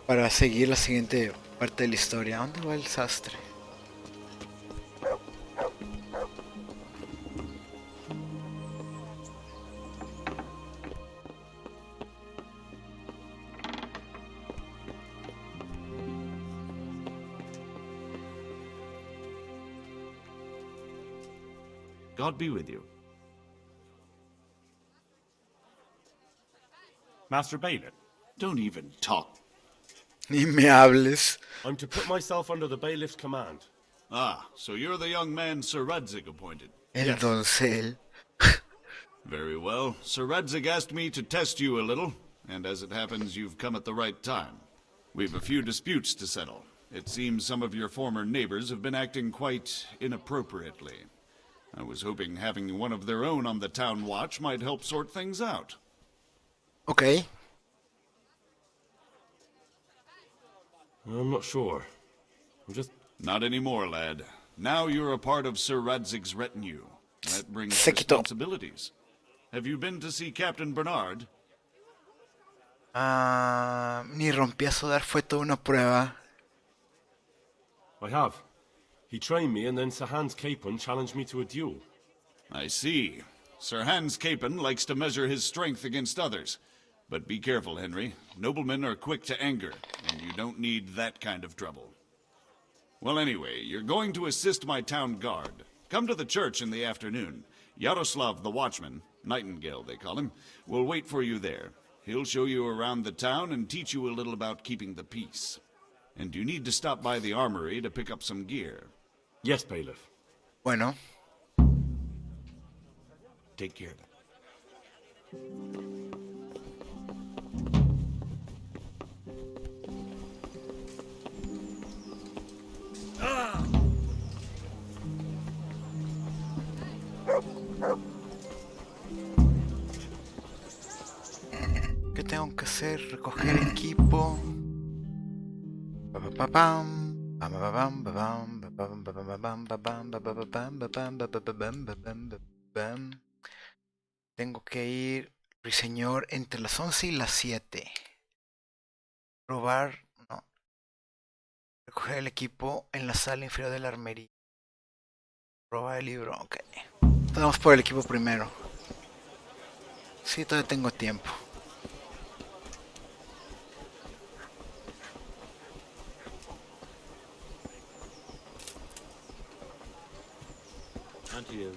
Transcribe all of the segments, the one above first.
para seguir la siguiente parte de la historia. ¿A dónde va el sastre? God be with you. Master Bailiff. Don't even talk. Ni me hables. I'm to put myself under the bailiff's command. Ah, so you're the young man Sir Radzig appointed. El Yes. doncel. Very well. Sir Radzig asked me to test you a little, and as it happens, you've come at the right time. We've a few disputes to settle. It seems some of your former neighbors have been acting quite inappropriately. I was hoping having one of their own on the town watch might help sort things out. Ok. I'm not sure. I'm just... Not anymore, lad. Now you're a part of Sir Radzig's retinue. That brings Se quitó. responsibilities. Have you been to see Captain Bernard? Ni rompí a sudar, fue toda una prueba. I have. He trained me and then Sir Hans Capon challenged me to a duel. I see. Sir Hans Capon likes to measure his strength against others. But be careful, Henry. Noblemen are quick to anger, and you don't need that kind of trouble. Well, anyway, you're going to assist my town guard. Come to the church in the afternoon. Yaroslav the watchman, Nightingale they call him, will wait for you there. He'll show you around the town and teach you a little about keeping the peace. And you need to stop by the armory to pick up some gear. Yes, bailiff. Bueno, Take care of it. ¿qué tengo que hacer? Recoger equipo. Pa, pa, pa, pam. Pam, pa, pam, pa, pam, pa, pam, pa, pam, pa, pam, pa, pam, pa, pam, pa, pam, pa, pam, pa, pam, pa, pam, pa, pam. Tengo que ir, ruiseñor, entre las 11 y las 7. Probar, no. Recoger el equipo en la sala inferior de la armería. Probar el libro, ok. Vamos por el equipo primero. Sí, todavía tengo tiempo. And to you.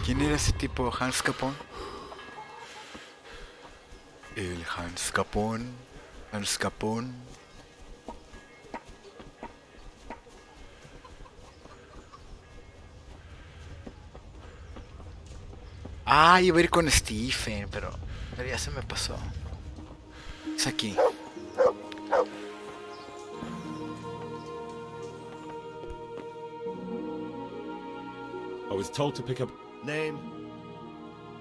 ¿Quién era ese tipo? ¿Hans Capón? El Hans Capón. Hans Capón. Ah, iba a ir con Stephen, pero ya se me pasó. Es aquí. I was told to pick up Name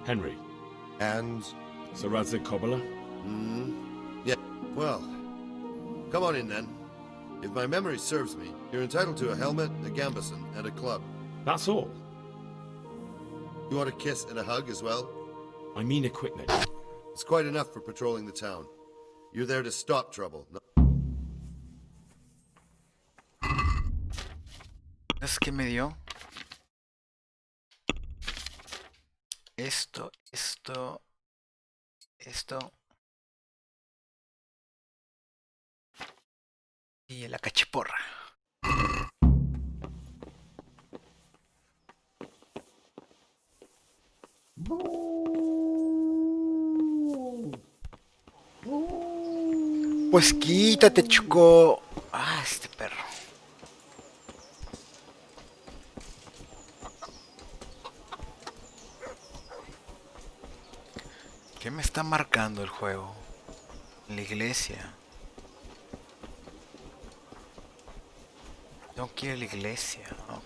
Henry. and Sir Radzig Kobyla. yeah. Well, come on in then. If my memory serves me, you're entitled to a helmet, a gambeson, and a club. That's all. You want a kiss and a hug as well? I mean equipment. It's quite enough for patrolling the town. You're there to stop trouble. ¿Es que me dio? Esto. Y la cachiporra. Pues quítate, chico. Ah, este perro. ¿Qué me está marcando el juego? La iglesia. Tengo que ir a la iglesia. Ok.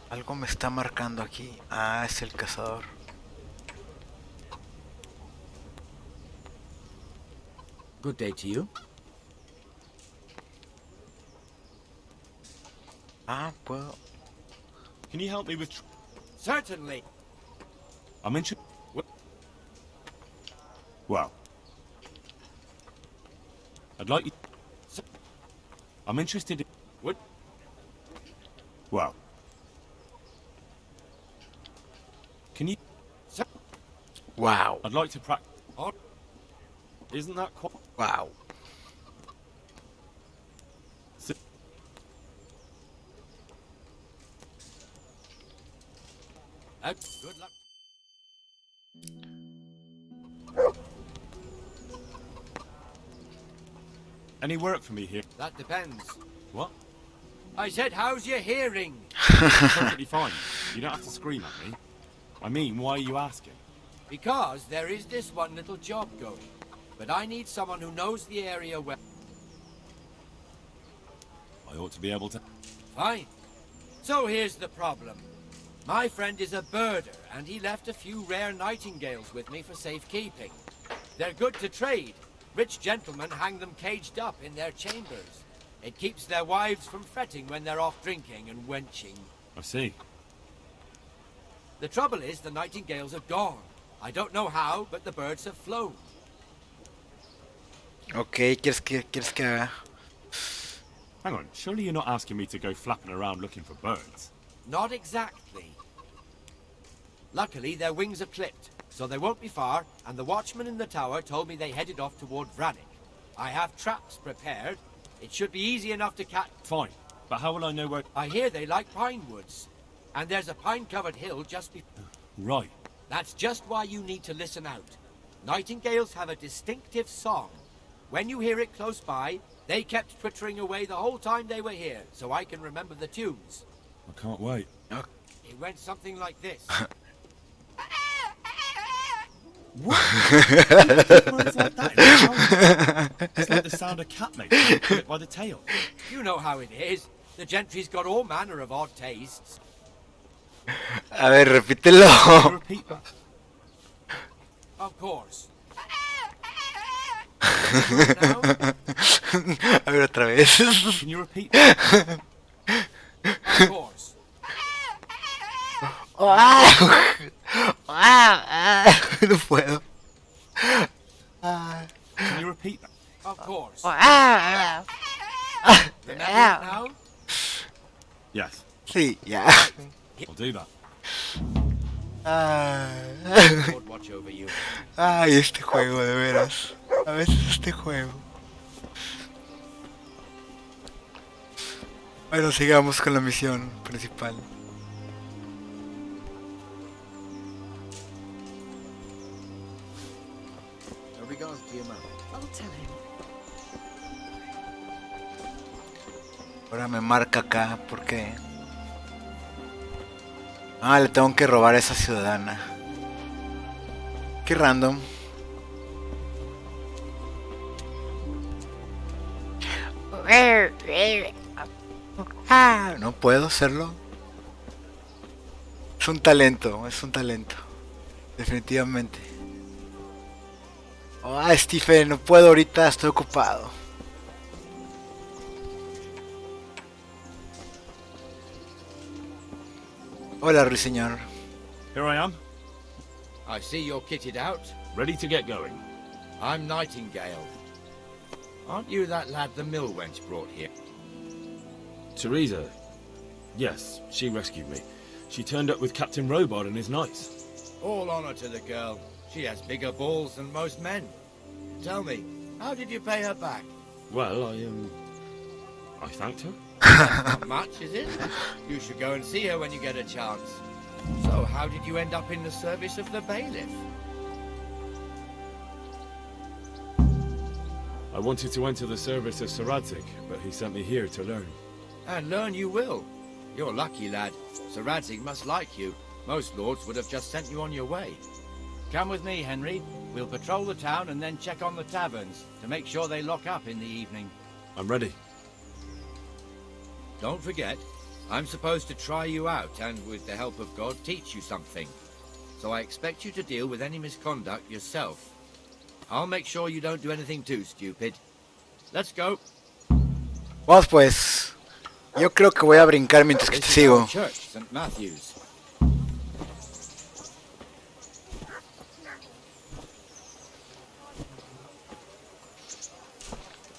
Algo me está marcando aquí. Ah, es el cazador. Good day to you. Ah, well. Can you help me with... Certainly. I'm interested... Well. I'd like you... I'm interested in... What? Well. Can you... Wow. I'd like to practice... Isn't that quite... Wow. Good luck. Any work for me here? That depends. What? I said, how's your hearing? Perfectly fine. You don't have to scream at me. I mean, why are you asking? Because there is this one little job going. But I need someone who knows the area well. I ought to be able to... Fine. So here's the problem. My friend is a birder, and he left a few rare nightingales with me for safekeeping. They're good to trade. Rich gentlemen hang them caged up in their chambers. It keeps their wives from fretting when they're off drinking and wenching. I see. The trouble is, the nightingales are gone. I don't know how, but the birds have flown. Ok, ¿quieres que haga? Hang on, surely you're not asking me to go flapping around looking for birds? Not exactly. Luckily, their wings are clipped, so they won't be far, and the watchman in the tower told me they headed off toward Vranik. I have traps prepared. It should be easy enough to catch. Fine, but how will I know where... I hear they like pine woods, and there's a pine-covered hill just Right. That's just why you need to listen out. Nightingales have a distinctive song. When you hear it close by, they kept twittering away the whole time they were here, so I can remember the tunes. I can't wait. It went something like this. What? Words like that? It's like the sound a cat makes when you pull it by the tail. You know how it is. The gentry's got all manner of odd tastes. A ver, Can you repítelo. repeat that? Of course. A ver, otra vez. Can you repeat that? Of course. No puedo. Can you repeat that? Of course. Remember it now? Yes, Sí, ya. I'll do that. Lord watch over you. Ay, este juego, de veras. A veces este juego. Bueno, sigamos con la misión principal. Regards to your mother. I'll tell him. Ahora me marca acá, ¿por qué? Ah, le tengo que robar a esa ciudadana. Qué random. No puedo hacerlo. Es un talento, es un talento. Definitivamente. Ah, Stephen, no puedo ahorita, estoy ocupado. Hola, ruiseñor. Here I am, I see you're kitted out. ready to get going. I'm Nightingale. Aren't you that lad the mill wench brought here? Teresa. Yes, she rescued me. She turned up with Captain Robard and his knights. All honor to the girl. She has bigger balls than most men. Tell me, how did you pay her back? Well, I thanked her. Not much, is it? You should go and see her when you get a chance. So, how did you end up in the service of the bailiff? I wanted to enter the service of Sir Radzig, but he sent me here to learn. And learn you will. You're lucky, lad. Sir Radzig must like you. Most lords would have just sent you on your way. Come with me, Henry. We'll patrol the town and then check on the taverns to make sure they lock up in the evening. I'm ready. Don't forget, I'm supposed to try you out and, with the help of God, teach you something. So I expect you to deal with any misconduct yourself. I'll make sure you don't do anything too stupid. Let's go. Vamos pues. Yo creo que voy a brincar mientras que te This is our sigo. church, St. Matthew's.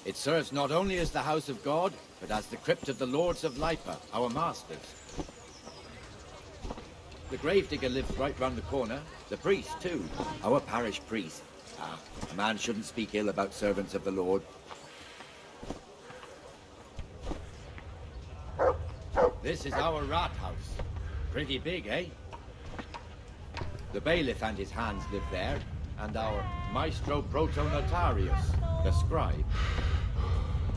It serves not only as the house of God, but as the crypt of the lords of Lipa, our masters. The gravedigger lives right round the corner. The priest, too. Our parish priest. Ah, a man shouldn't speak ill about servants of the Lord. This is our rat house. Pretty big, eh? The bailiff and his hands live there, and our maestro protonotarius, the scribe.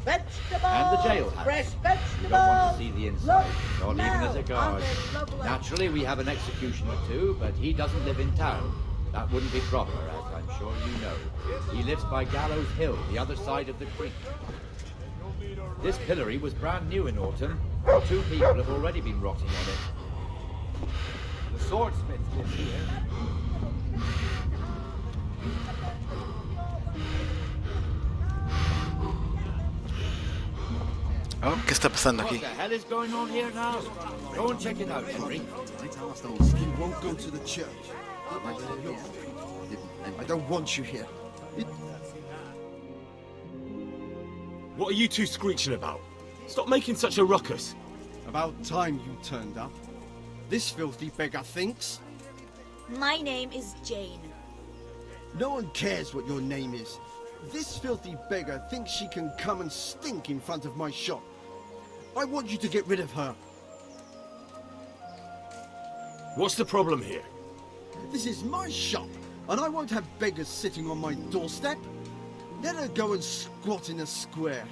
Vegetables! And the jailhouse. Fresh vegetables! You don't want to see the inside, Look, not even as a now, guard. aren't they lovely? Naturally, we have an executioner too, but he doesn't live in town. That wouldn't be proper, as I'm sure you know. He lives by Gallows Hill, the other side of the creek. This pillory was brand new in autumn. 2 people have already been rotting on it. The swordsmith lives here. Oh, ¿qué está pasando What aquí? the hell is going on here now? Go and check it out, Henry. You won't go to the church. I don't want you here. What are you two screeching about? Stop making such a ruckus. About time you turned up. This filthy beggar thinks. My name is Jane. No one cares what your name is. This filthy beggar thinks she can come and stink in front of my shop. I want you to get rid of her. What's the problem here? This is my shop, and I won't have beggars sitting on my doorstep. Let her go and squat in a square.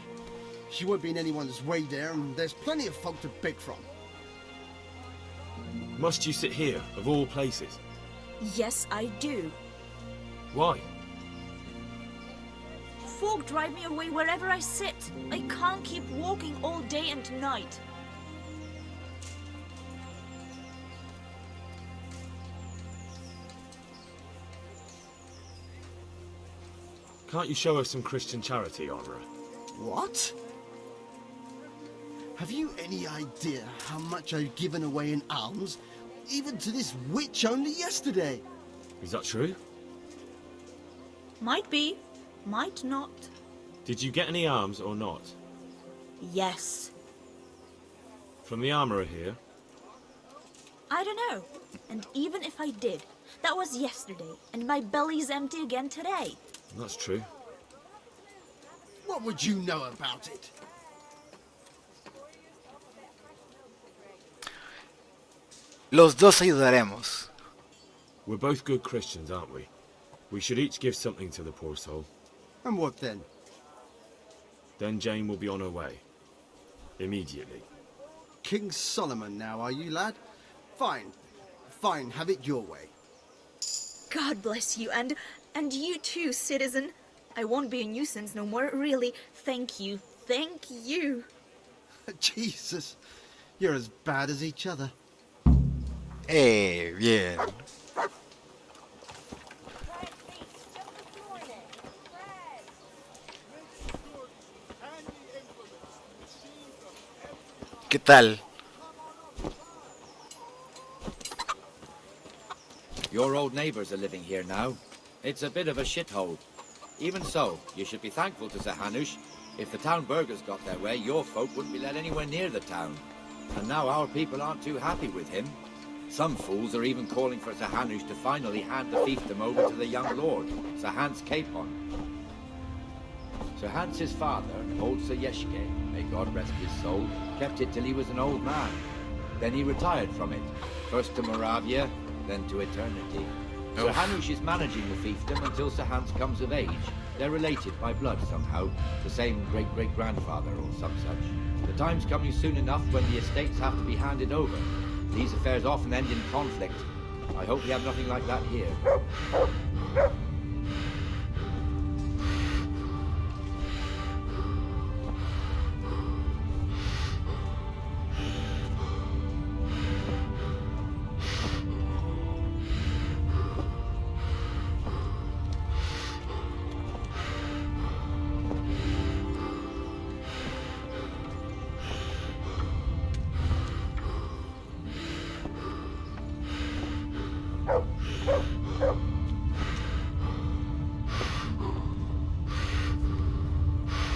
She won't be in anyone's way there, and there's plenty of folk to beg from. Must you sit here, of all places? Yes, I do. Why? Folk drive me away wherever I sit. I can't keep walking all day and night. Can't you show us some Christian charity, Armourer? What? Have you any idea how much I've given away in alms, even to this witch only yesterday? Is that true? Might be, might not. Did you get any arms or not? Yes. From the Armourer here? I don't know. And even if I did, that was yesterday, and my belly's empty again today. That's true. What would you know about it? Los dos ayudaremos. We're both good Christians, aren't we? We should each give something to the poor soul. And what then? Then Jane will be on her way. Immediately. King Solomon now, are you, lad? Fine. Fine, have it your way. God bless you, and you too, citizen. I won't be a nuisance no more, really. Thank you. Thank you. Jesus, you're as bad as each other. Bien. ¿Qué tal? Your old neighbours are living here now. It's a bit of a shithole. Even so, you should be thankful to Sir Hanush. If the town burghers got their way, your folk wouldn't be let anywhere near the town. And now our people aren't too happy with him. Some fools are even calling for Sir Hanush to finally hand the fiefdom over to the young lord, Sir Hans Capon. Sir Hans's father, old Sir Yeshke, may God rest his soul, kept it till he was an old man. Then he retired from it, first to Moravia, then to eternity. Sir Hanush is managing the fiefdom until Sir Hans comes of age. They're related by blood somehow, the same great-great-grandfather or some such. The time's coming soon enough when the estates have to be handed over. These affairs often end in conflict. I hope we have nothing like that here.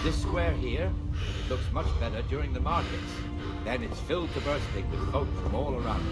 This square here, it looks much better during the markets. Then it's filled to bursting with folk from all around.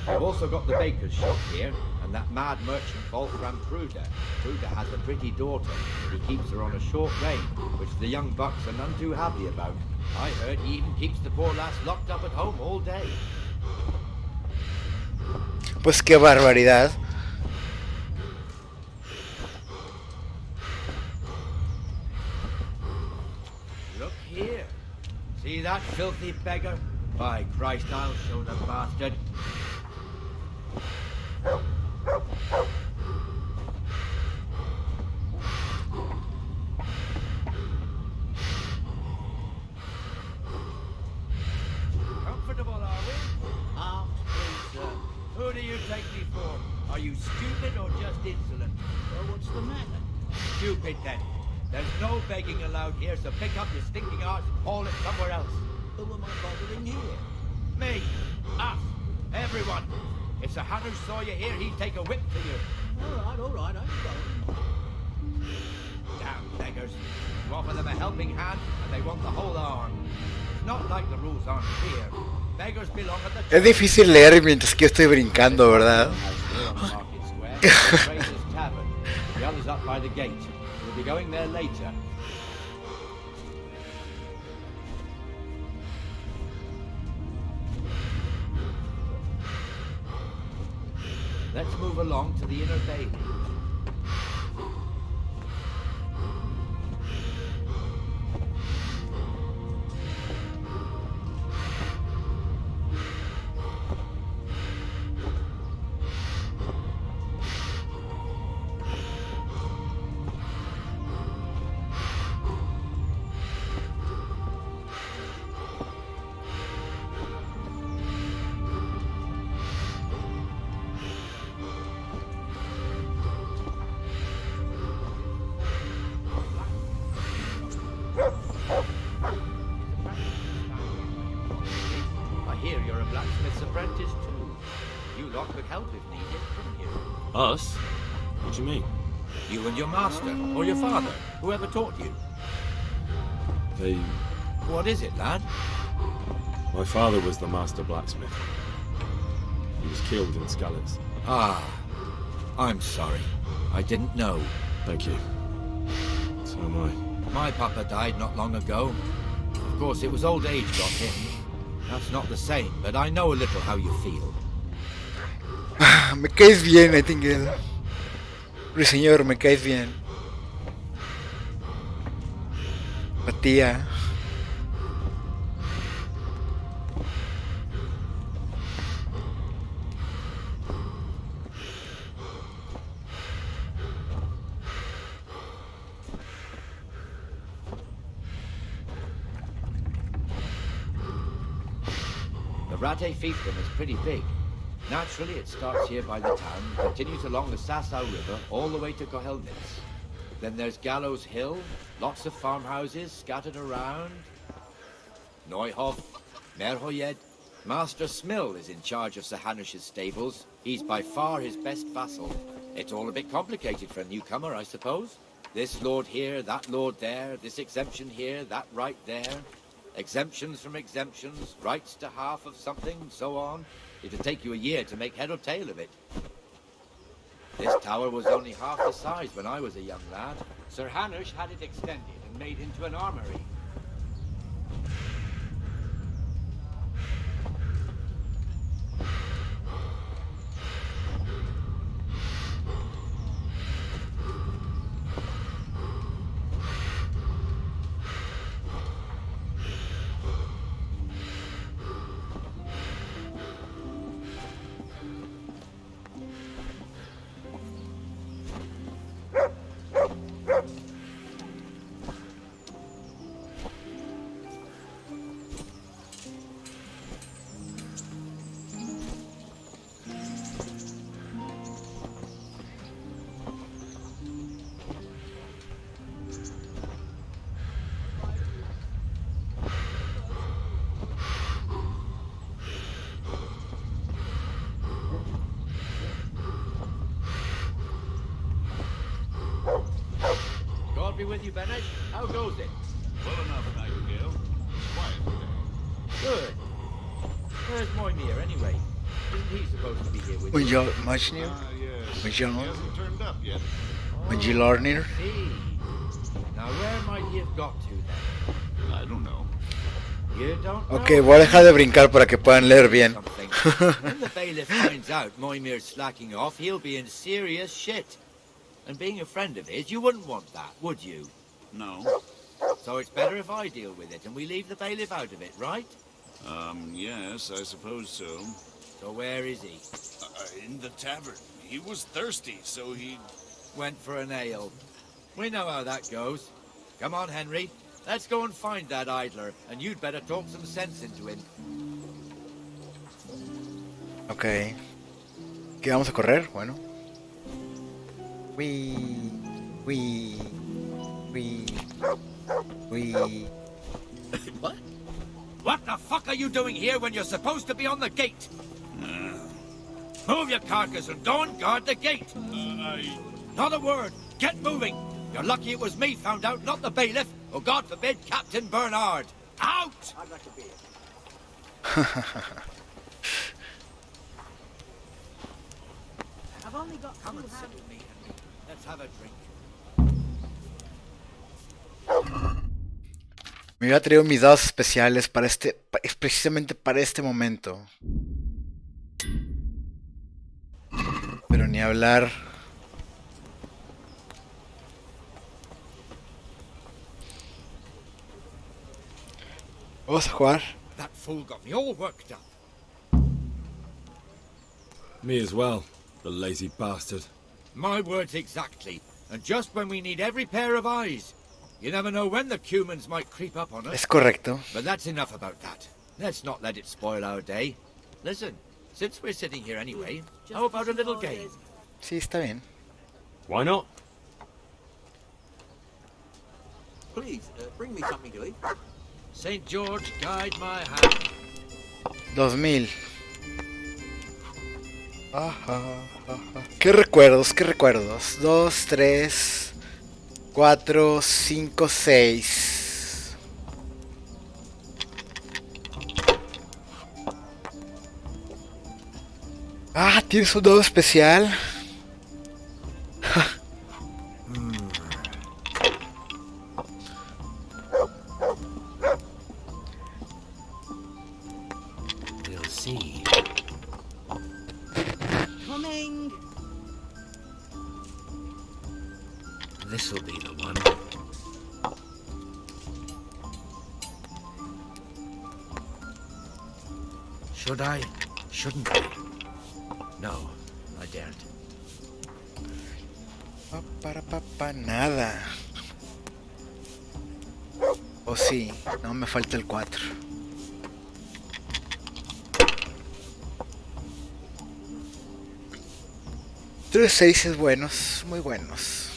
I've also got the baker's shop here, and that mad merchant Wolfram Kruger. Kruger has a pretty daughter, but he keeps her on a short rein, which the young bucks are none too happy about. I heard he even keeps the poor lass locked up at home all day. Pues qué barbaridad. Look here. See that filthy beggar? By Christ, I'll show the bastard. Comfortable, are we? Ah, please, sir. Who do you take me for? Are you stupid or just insolent? Well, what's the matter? Stupid, then. There's no begging allowed here, so pick up your stinking arse and haul it somewhere else. Who am I bothering here? Me, us, everyone. If Sir Hannah saw you here, he'd take a whip to you. All right, I'm going. Damn beggars. You offer them a helping hand, and they want the whole arm. It's not like the rules aren't clear. Beggars belong at the... Es difícil leer mientras que yo estoy brincando, ¿verdad? Tavern. The other's up by the gate. We'll be going there later. Let's move along to the inner bailey. Us? What do you mean? You and your master, or your father, whoever taught you. They... What is it, lad? My father was the master blacksmith. He was killed in Skalitz. Ah, I'm sorry. I didn't know. Thank you. So am I. My papa died not long ago. Of course, it was old age got him. That's not the same, but I know a little how you feel. Me caes bien, Nightingale. Ruiseñor, me caes bien. Matía. The Rate fiefdom is pretty big. Naturally, it starts here by the town, continues along the Sassau River, all the way to Kohelnitz. Then there's Gallows Hill, lots of farmhouses scattered around. Neuhof, Merhoyed. Master Smill is in charge of Sir Hanish's stables. He's by far his best vassal. It's all a bit complicated for a newcomer, I suppose. This lord here, that lord there, this exemption here, that right there. Exemptions from exemptions, rights to half of something, so on. It'd take you a year to make head or tail of it. This tower was only half the size when I was a young lad. Sir Hanish had it extended and made into an armory. with you, Bennett? How goes it? Well enough, Nightingale. Quiet today. Good. Where's Moimir, anyway? Isn't he supposed to be here with Would you? you much new? Yes. Would He you hasn't turned up yet. would you learn it? See. Now, where might he have got to, then? I don't know. You don't know? Ok, voy a dejar de brincar para que puedan leer bien. Something. When the bailiff finds out Moimir's slacking off, he'll be in serious shit. And being a friend of his, you wouldn't want that, would you? No. So it's better if I deal with it and we leave the bailiff out of it, right? Yes, I suppose so. So where is he? In the tavern. He was thirsty, so he... Went for an ale. We know how that goes. Come on, Henry. Let's go and find that idler, and you'd better talk some sense into him. Ok. ¿Qué vamos a correr? Bueno. Wii. What? What the fuck are you doing here when you're supposed to be on the gate? Move your carcass and go and guard the gate. Not a word. Get moving. You're lucky it was me found out, not the bailiff, or God forbid, Captain Bernard. Out! I'd like a beer. I've only got Come two and sit hands. with me, Henry. Let's have a drink. Me había traído mis dados especiales para precisamente para este momento. Pero ni hablar. Vamos a jugar. That fool got me all worked up. Me as well, the lazy bastard. My words exactly. And just when we need every pair of eyes. You never know when the Cumans might creep up on us. Es correcto. But that's enough about that. Let's not let it spoil our day. Listen, since we're sitting here anyway, how about a little game? Sí, está bien. Why not? Please, bring me something to eat. St. George, guide my hand. 2000. Ajá, ajá. ¿Qué recuerdos? ¿Qué recuerdos? 2, 3, 4, 5, 6. Ah, tienes un dado especial. We'll see. Coming. This'll be the one. Should I? Shouldn't I? No, I daren't. Nada. O sí, no me falta el 4. 3 6 buenos, muy buenos.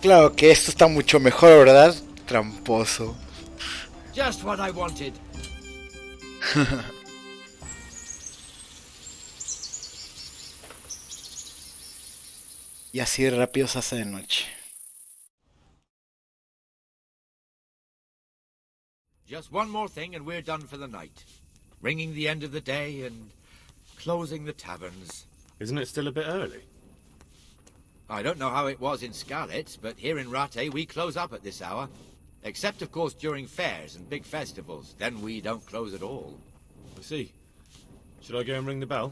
Claro que esto está mucho mejor, ¿verdad? Tramposo. Just what I wanted. Y así rápido se hace de noche. Just one more thing and we're done for the night. Ringing the end of the day and closing the taverns. Isn't it still a bit early? I don't know how it was in Skalitz, but here in Rattay we close up at this hour. Except, of course, during fairs and big festivals. Then we don't close at all. I see. Should I go and ring the bell?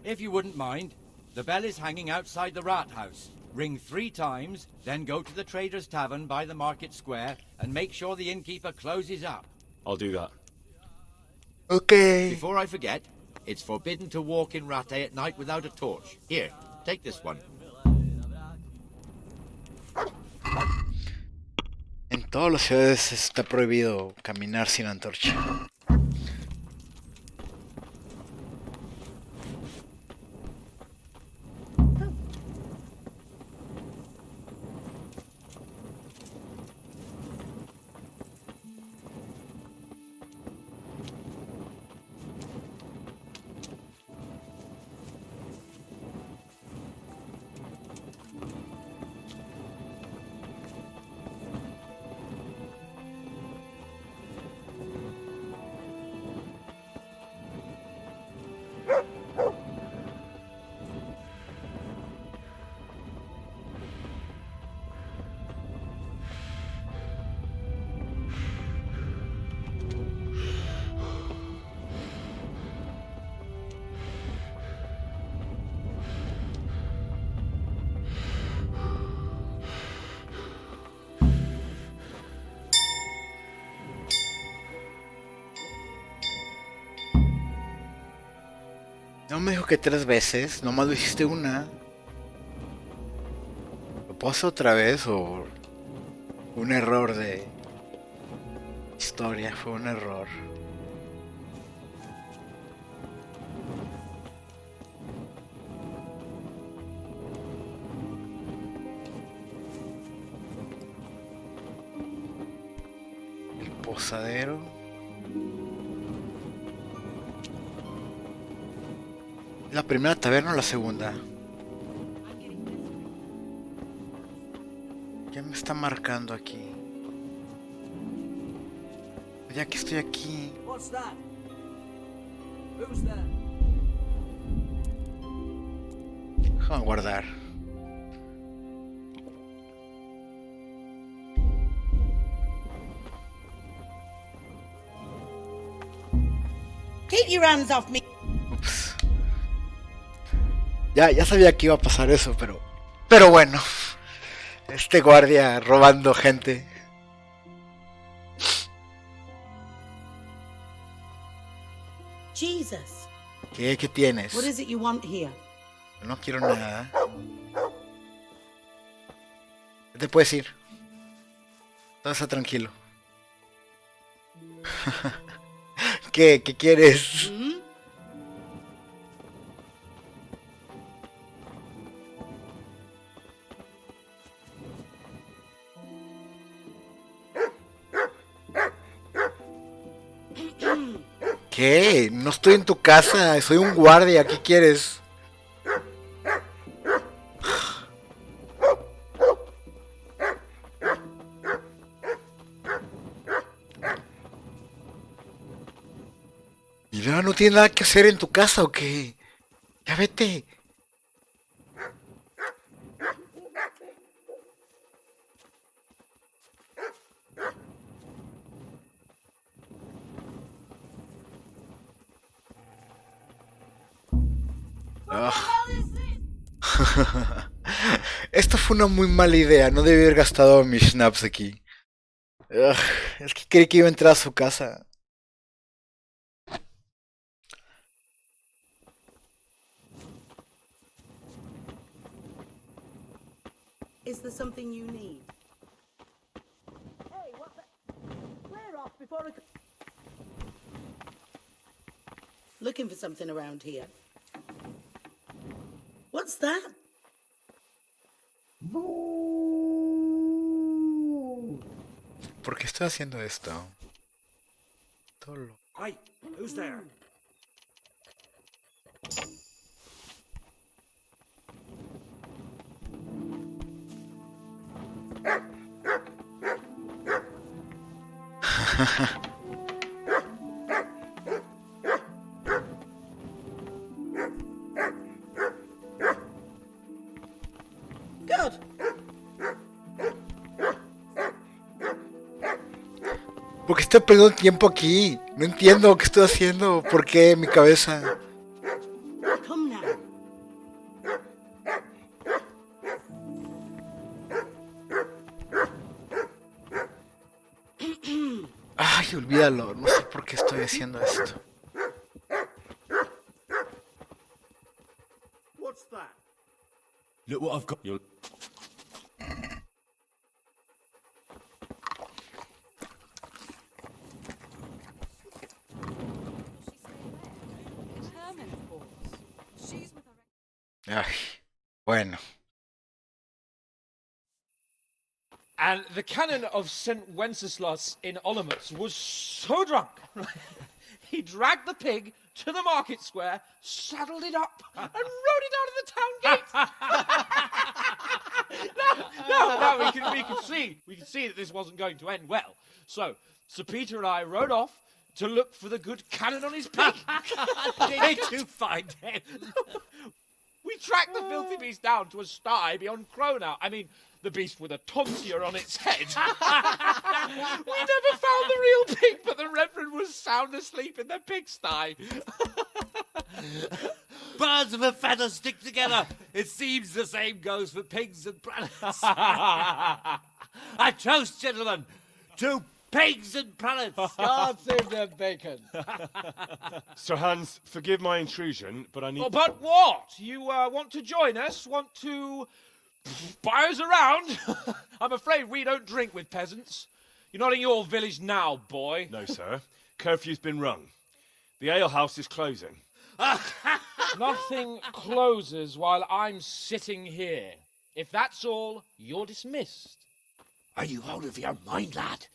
If you wouldn't mind, the bell is hanging outside the rat house. Ring 3 times, then go to the Trader's Tavern by the market square and make sure the innkeeper closes up. I'll do that. Okay. Before I forget, it's forbidden to walk in Rattay at night without a torch. Here, take this one. En todas las ciudades está prohibido caminar sin antorcha. No me dijo que 3 veces, nomás lo hiciste una. ¿Lo puedo hacer otra vez o un error de historia? Fue un error. El posadero. ¿La primera taberna o la segunda? Ya me está marcando aquí. Ya que estoy aquí. What's that? Who's there? Déjame guardar. Keep your hands off me. Ups. Ya sabía que iba a pasar eso, pero bueno. Este guardia robando gente. Jesus. ¿Qué tienes? What is it you want here? No quiero nada. Ya te puedes ir. Todo está tranquilo. ¿Qué quieres? Hmm? ¿Qué? No estoy en tu casa, soy un guardia, ¿qué quieres? Mira, ¿no tiene nada que hacer en tu casa o qué? Ya vete. Esto fue una muy mala idea, no debí haber gastado mis snaps aquí. Ugh, es que creí que iba a entrar a su casa. Is there something you need? Hey, what the? Clear off before I... Looking for something around here. What's that? ¿Por qué estoy haciendo esto? Todo loco. Hey, who's there? Good. Porque estoy perdiendo tiempo aquí. No entiendo qué estoy haciendo. ¿Por qué mi cabeza? Come now. Ay, olvídalo. No sé por qué estoy haciendo esto. What's that? Look what I've got. You'll... Ay, bueno. And the canon of St. Wenceslas in Olomouc was so drunk, he dragged the pig to the market square, saddled it up, and rode it out of the town gate. No, we could see that this wasn't going to end well. So, Sir Peter and I rode off to look for the good canon on his pig. Did you find him? We tracked the filthy beast down to a sty beyond Cronau. I mean, the beast with a tonsure on its head. We never found the real pig, but the Reverend was sound asleep in the pigsty. Birds of a feather stick together. It seems the same goes for pigs and brannets. I toast, gentlemen, to pigs and pullets. God save the bacon. Sir Hans, forgive my intrusion, but I need... Oh, but what? You want to join us? Want to buy us around? I'm afraid we don't drink with peasants. You're not in your village now, boy. No, sir. Curfew's been rung. The alehouse is closing. Nothing closes while I'm sitting here. If that's all, you're dismissed. Are you out of your mind, lad?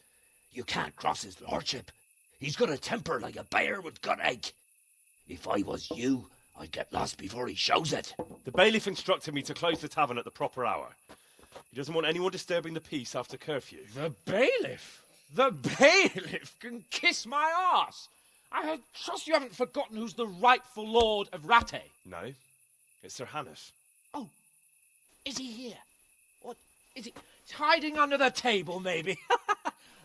You can't cross his lordship. He's got a temper like a bear with gut ache. If I was you, I'd get lost before he shows it. The bailiff instructed me to close the tavern at the proper hour. He doesn't want anyone disturbing the peace after curfew. The bailiff? The bailiff can kiss my arse. I trust you haven't forgotten who's the rightful lord of Rattay. No, it's Sir Hannes. Oh, is he here? What, is he hiding under the table, maybe?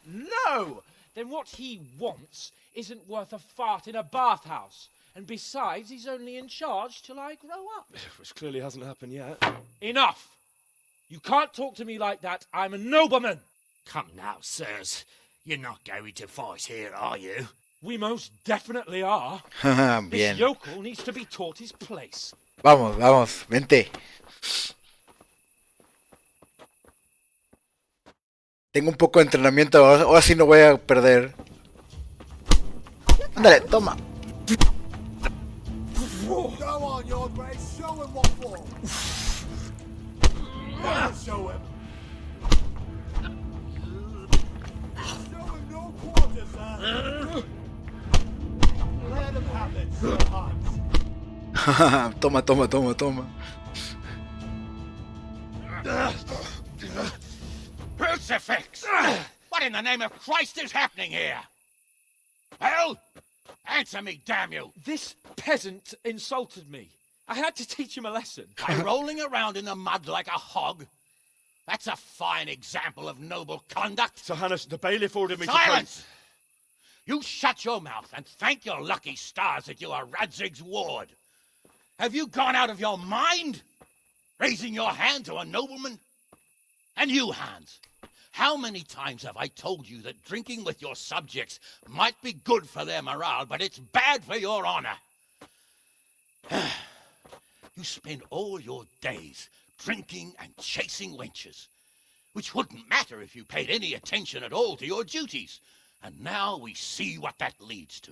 No! Then what he wants isn't worth a fart in a bathhouse. And besides, he's only in charge till I grow up. Which clearly hasn't happened yet. Enough! You can't talk to me like that. I'm a nobleman. Come now, sirs. You're not going to fight here, are you? We most definitely are. Bien. This yokel needs to be taught his place. Vamos, vamos, vente. Tengo un poco de entrenamiento, ahora sí no voy a perder. Ándale, toma. Go on, your grace. Show him what for. Show him. Show him no quarter, sir. Let him have it, Sir Hans. Toma, toma, toma, toma. Crucifix! What in the name of Christ is happening here? Well, answer me, damn you! This peasant insulted me. I had to teach him a lesson. By rolling around in the mud like a hog? That's a fine example of noble conduct. Sir Hannes, the bailiff ordered me Silence! You shut your mouth and thank your lucky stars that you are Radzig's ward. Have you gone out of your mind? Raising your hand to a nobleman? And you, Hans, how many times have I told you that drinking with your subjects might be good for their morale, but it's bad for your honor? You spend all your days drinking and chasing wenches, which wouldn't matter if you paid any attention at all to your duties. And now we see what that leads to.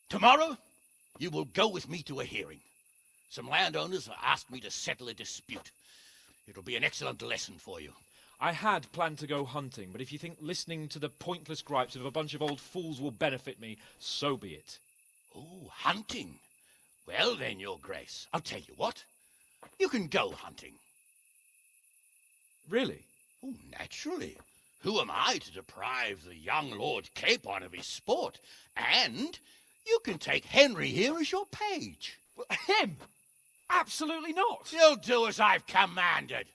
Tomorrow, you will go with me to a hearing. Some landowners have asked me to settle a dispute. It'll be an excellent lesson for you. I had planned to go hunting, but if you think listening to the pointless gripes of a bunch of old fools will benefit me, so be it. Oh, hunting. Well then, your grace, I'll tell you what. You can go hunting. Really? Oh, naturally. Who am I to deprive the young Lord Capon of his sport? And you can take Henry here as your page. Well, him? Absolutely not. You'll do as I've commanded.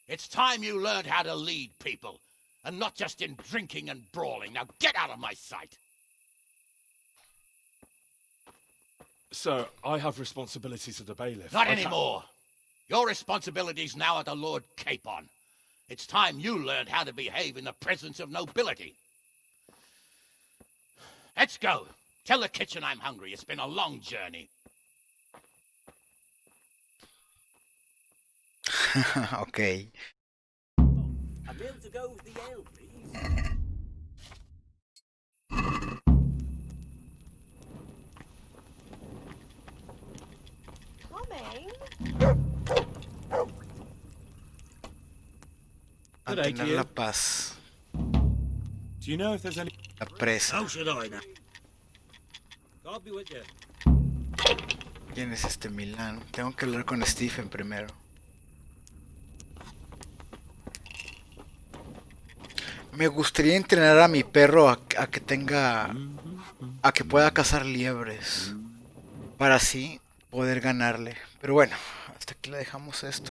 It's time you learned how to lead people, and not just in drinking and brawling. Now get out of my sight. Sir, I have responsibilities as the bailiff. Not anymore. Your responsibilities now are the Lord Capon. It's time you learned how to behave in the presence of nobility. Let's go. Tell the kitchen I'm hungry. It's been a long journey. Okay. I'll be able to go with the ale, please. Mantener la paz. Do you know if there's any... La presa. How should I know? God be with you. ¿Quién es este Milán? Tengo que hablar con Stephen primero. Me gustaría entrenar a mi perro a que tenga... a que pueda cazar liebres. Para así poder ganarle. Pero bueno, hasta aquí le dejamos esto.